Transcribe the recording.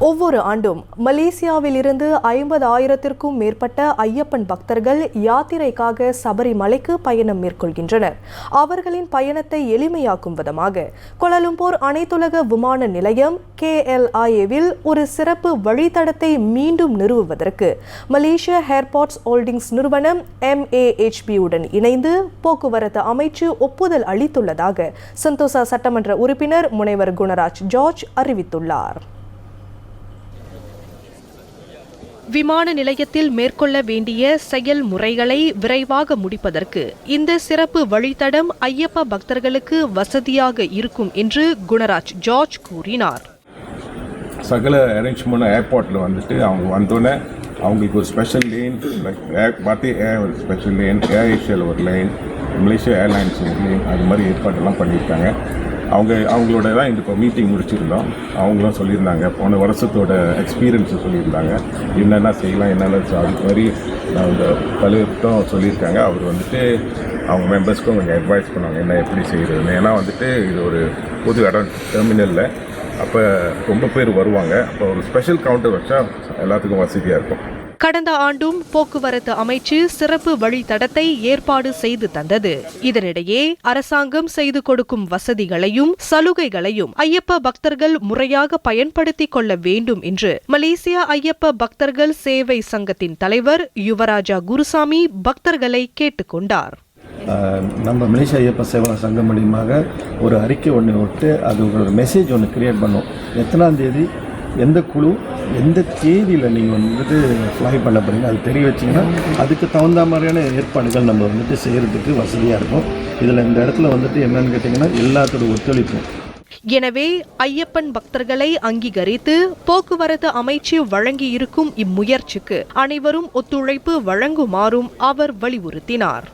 ஒவ்வொரு ஆண்டும் மலேசியாவில் இருந்து 50,000-க்கும் மேற்பட்ட ஐயப்பன் பக்தர்கள் யாத்திரைக்காக சபரிமலைக்கு பயணம் மேற்கொள்கின்றனர். அவர்களின் பயணத்தை எளிமையாக்கும் விதமாக கோலாலம்பூர் அனைத்துலக விமான நிலையம் KLIA-வில் ஒரு சிறப்பு வழித்தடத்தை மீண்டும் நிறுவுவதற்கு மலேசியா ஏர்போர்ட்ஸ் ஹோல்டிங்ஸ் நிறுவனம் MAHB-உடன் இணைந்து போக்குவரத்து அமைச்சு ஒப்புதல் அளித்துள்ளதாக சந்தோசா சட்டமன்ற உறுப்பினர் முனைவர் குணராஜ் ஜார்ஜ் அறிவித்துள்ளார். விமான நிலையத்தில் மேற்கொள்ள வேண்டிய செயல்முறைகளை விரைவாக முடிப்பதற்கு இந்த சிறப்பு வழித்தடம் ஐயப்ப பக்தர்களுக்கு வசதியாக இருக்கும் என்று குணராஜ் ஜார்ஜ் கூறினார். சகல அரேஞ்ச்மெண்ட் ஏர்போர்ட்டில் வந்துட்டு அவங்க வந்தோடனே அவங்களுக்கு ஒரு ஸ்பெஷல் லேன், பாத்தி ஏர் ஒரு ஸ்பெஷல் லேன், ஏர் ஏஷியாவில் ஒரு லைன், மலேசியா ஏர்லைன்ஸ் ஒரு லைன், அது மாதிரி ஏற்பாடெல்லாம் பண்ணியிருக்காங்க. அவங்களோட தான் இந்த இப்போ மீட்டிங் முடிச்சிருந்தோம். அவங்களும் சொல்லியிருந்தாங்க, போன வருஷத்தோட எக்ஸ்பீரியன்ஸை சொல்லியிருந்தாங்க, என்னென்ன செய்யலாம் என்னென்ன அது மாதிரி அந்த தலைவர்கிட்டும் சொல்லியிருக்காங்க. அவர் வந்துட்டு அவங்க மெம்பர்ஸ்க்கும் கொஞ்சம் அட்வைஸ் பண்ணாங்க என்ன எப்படி செய்கிறதுன்னு. ஏன்னா வந்துட்டு இது ஒரு பொது இடம் டெர்மினலில், அப்போ ரொம்ப பேர் வருவாங்க. அப்போ ஒரு ஸ்பெஷல் கவுண்டர் வச்சா எல்லாத்துக்கும் வசதியாக இருக்கும். கடந்த ஆண்டும் போக்குவரத்து அமைச்சு சிறப்பு வழித்தடத்தை ஏற்பாடு செய்து தந்தது. இதனிடையே அரசாங்கம் செய்து கொடுக்கும் வசதிகளையும் சலுகைகளையும் ஐயப்ப பக்தர்கள் முறையாக பயன்படுத்திக் கொள்ள வேண்டும் என்று மலேசியா ஐயப்ப பக்தர்கள் சேவை சங்கத்தின் தலைவர் யுவராஜா குருசாமி பக்தர்களை கேட்டுக்கொண்டார். நம்ம மலேசியா ஐயப்ப சேவா சங்கம் மூலியமாக ஒரு அறிக்கை ஒன்று விட்டு அது ஒரு மெசேஜ் ஒன்று கிரியேட் பண்ணோம். எத்தனாம் தேதி எந்த குழு எந்த தேதியில் நீங்கள் வந்துட்டு ஃப்ளை பண்ண போகிறீங்க அது தெரிய வச்சிங்கன்னா அதுக்கு தகுந்த மாதிரியான ஏற்பாடுகள் நம்ம வந்துட்டு செய்கிறதுக்கு வசதியாக இருக்கும். இதில் இந்த இடத்துல வந்துட்டு என்னன்னு கேட்டிங்கன்னா எல்லாத்தோட ஒத்துழைப்பும். எனவே ஐயப்பன் பக்தர்களை அங்கீகரித்து போக்குவரத்து அமைச்சு வழங்கியிருக்கும் இம்முயற்சிக்கு அனைவரும் ஒத்துழைப்பு வழங்குமாறும் அவர் வலியுறுத்தினார்.